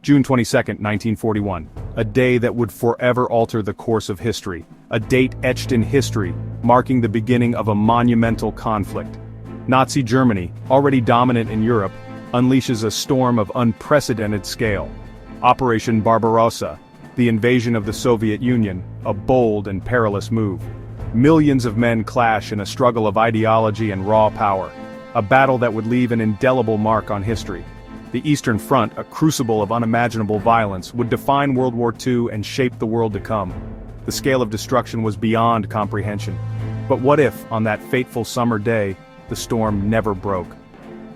June 22, 1941, a day that would forever alter the course of history, a date etched in history, marking the beginning of a monumental conflict. Nazi Germany, already dominant in Europe, unleashes a storm of unprecedented scale. Operation Barbarossa, the invasion of the Soviet Union, a bold and perilous move. Millions of men clash in a struggle of ideology and raw power, a battle that would leave an indelible mark on history. The Eastern Front, a crucible of unimaginable violence, would define World War II and shape the world to come. The scale of destruction was beyond comprehension. But what if, on that fateful summer day, the storm never broke?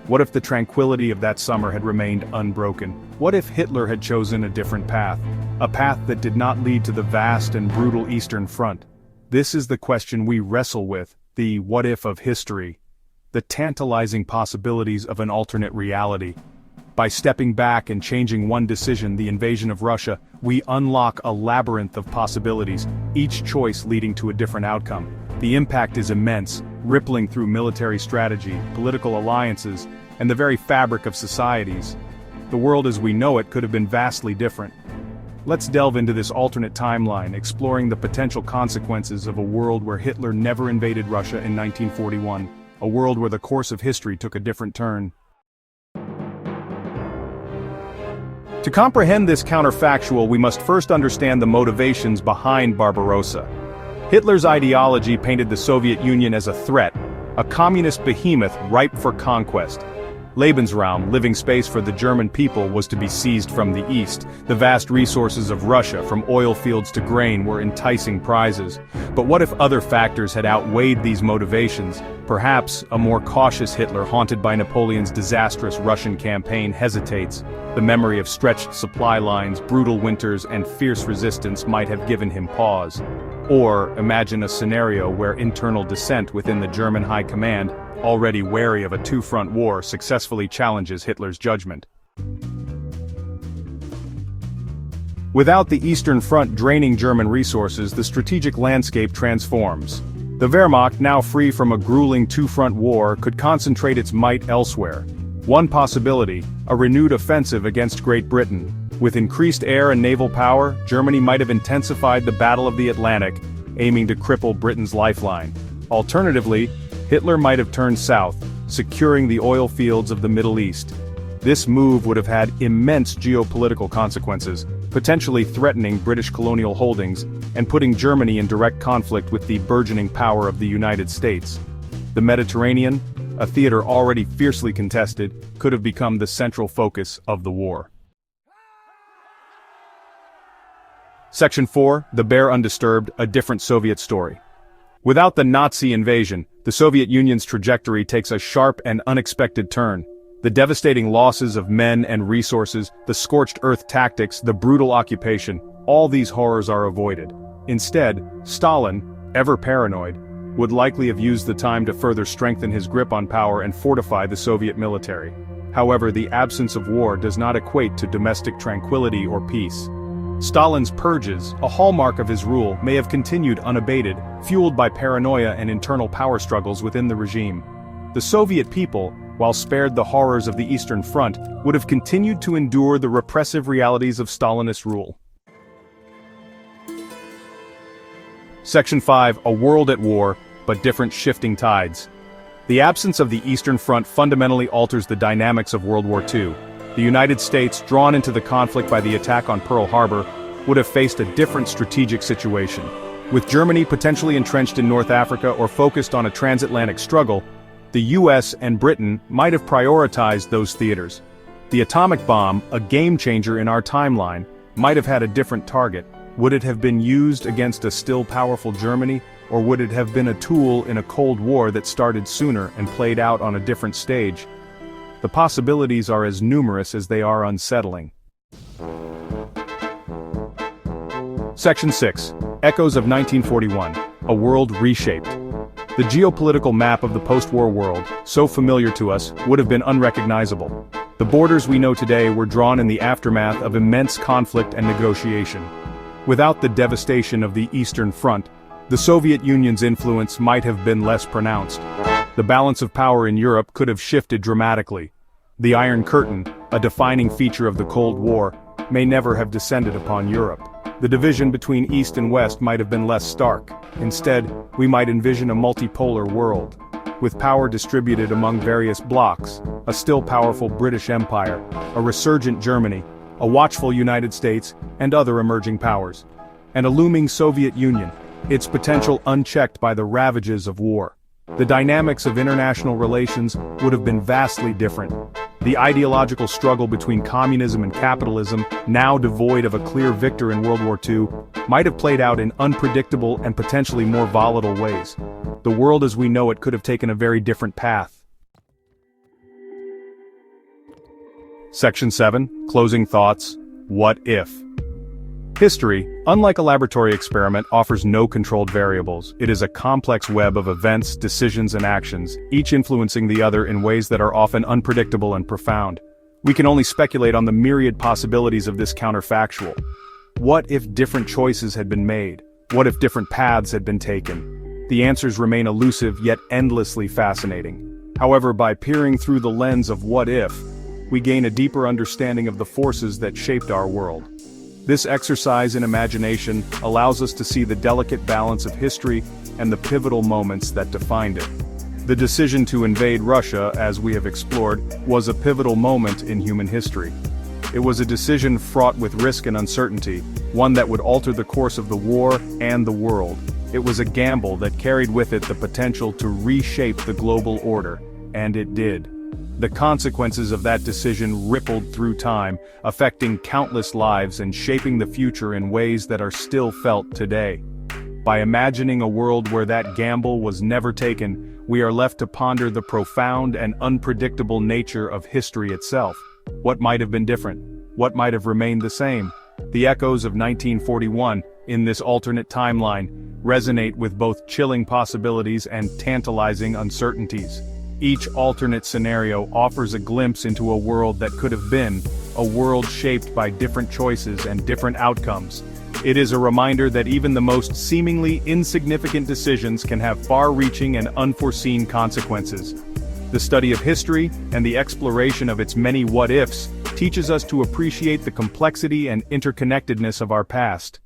What if the tranquility of that summer had remained unbroken? What if Hitler had chosen a different path? A path that did not lead to the vast and brutal Eastern Front? This is the question we wrestle with, the what if of history. The tantalizing possibilities of an alternate reality. By stepping back and changing one decision, the invasion of Russia, we unlock a labyrinth of possibilities, each choice leading to a different outcome. The impact is immense, rippling through military strategy, political alliances, and the very fabric of societies. The world as we know it could have been vastly different. Let's delve into this alternate timeline, exploring the potential consequences of a world where Hitler never invaded Russia in 1941, a world where the course of history took a different turn. To comprehend this counterfactual, we must first understand the motivations behind Barbarossa. Hitler's ideology painted the Soviet Union as a threat, a communist behemoth ripe for conquest. Lebensraum, living space for the German people, was to be seized from the east. The vast resources of Russia, from oil fields to grain, were enticing prizes. But what if other factors had outweighed these motivations? Perhaps a more cautious Hitler, haunted by Napoleon's disastrous Russian campaign, hesitates. The memory of stretched supply lines, brutal winters, and fierce resistance might have given him pause. Or imagine a scenario where internal dissent within the German high command, already wary of a two-front war, successfully challenges Hitler's judgment. Without the Eastern Front draining German resources, the strategic landscape transforms. The Wehrmacht, now free from a grueling two-front war, could concentrate its might elsewhere. One possibility, a renewed offensive against Great Britain. With increased air and naval power, Germany might have intensified the Battle of the Atlantic, aiming to cripple Britain's lifeline. Alternatively, Hitler might have turned south, securing the oil fields of the Middle East. This move would have had immense geopolitical consequences, potentially threatening British colonial holdings and putting Germany in direct conflict with the burgeoning power of the United States. The Mediterranean, a theater already fiercely contested, could have become the central focus of the war. Section 4, The Bear Undisturbed, a different Soviet story. Without the Nazi invasion, the Soviet Union's trajectory takes a sharp and unexpected turn. The devastating losses of men and resources, the scorched earth tactics, the brutal occupation, all these horrors are avoided. Instead, Stalin, ever paranoid, would likely have used the time to further strengthen his grip on power and fortify the Soviet military. However, the absence of war does not equate to domestic tranquility or peace. Stalin's purges, a hallmark of his rule, may have continued unabated, fueled by paranoia and internal power struggles within the regime. The Soviet people, while spared the horrors of the Eastern Front, would have continued to endure the repressive realities of Stalinist rule. Section 5, A World at War, but different shifting tides. The absence of the Eastern Front fundamentally alters the dynamics of World War II. The United States, drawn into the conflict by the attack on Pearl Harbor, would have faced a different strategic situation. With Germany potentially entrenched in North Africa or focused on a transatlantic struggle, the US and Britain might have prioritized those theaters. The atomic bomb, a game-changer in our timeline, might have had a different target. Would it have been used against a still powerful Germany, or would it have been a tool in a Cold War that started sooner and played out on a different stage? The possibilities are as numerous as they are unsettling. Section 6, Echoes of 1941, A World Reshaped. The geopolitical map of the post-war world, so familiar to us, would have been unrecognizable. The borders we know today were drawn in the aftermath of immense conflict and negotiation. Without the devastation of the Eastern Front, the Soviet Union's influence might have been less pronounced. The balance of power in Europe could have shifted dramatically. The Iron Curtain, a defining feature of the Cold War, may never have descended upon Europe. The division between East and West might have been less stark. Instead, we might envision a multipolar world, with power distributed among various blocs, a still powerful British Empire, a resurgent Germany, a watchful United States, and other emerging powers, and a looming Soviet Union, its potential unchecked by the ravages of war. The dynamics of international relations would have been vastly different. The ideological struggle between communism and capitalism, now devoid of a clear victor in World War II, might have played out in unpredictable and potentially more volatile ways. The world as we know it could have taken a very different path. Section 7, Closing Thoughts, What If? History, unlike a laboratory experiment, offers no controlled variables. It is a complex web of events, decisions, and actions, each influencing the other in ways that are often unpredictable and profound. We can only speculate on the myriad possibilities of this counterfactual. What if different choices had been made? What if different paths had been taken? The answers remain elusive yet endlessly fascinating. However, by peering through the lens of what if, we gain a deeper understanding of the forces that shaped our world. This exercise in imagination allows us to see the delicate balance of history and the pivotal moments that defined it. The decision to invade Russia, as we have explored, was a pivotal moment in human history. It was a decision fraught with risk and uncertainty, one that would alter the course of the war and the world. It was a gamble that carried with it the potential to reshape the global order, and it did. The consequences of that decision rippled through time, affecting countless lives and shaping the future in ways that are still felt today. By imagining a world where that gamble was never taken, we are left to ponder the profound and unpredictable nature of history itself. What might have been different? What might have remained the same? The echoes of 1941, in this alternate timeline, resonate with both chilling possibilities and tantalizing uncertainties. Each alternate scenario offers a glimpse into a world that could have been, a world shaped by different choices and different outcomes. It is a reminder that even the most seemingly insignificant decisions can have far-reaching and unforeseen consequences. The study of history and the exploration of its many what-ifs teaches us to appreciate the complexity and interconnectedness of our past.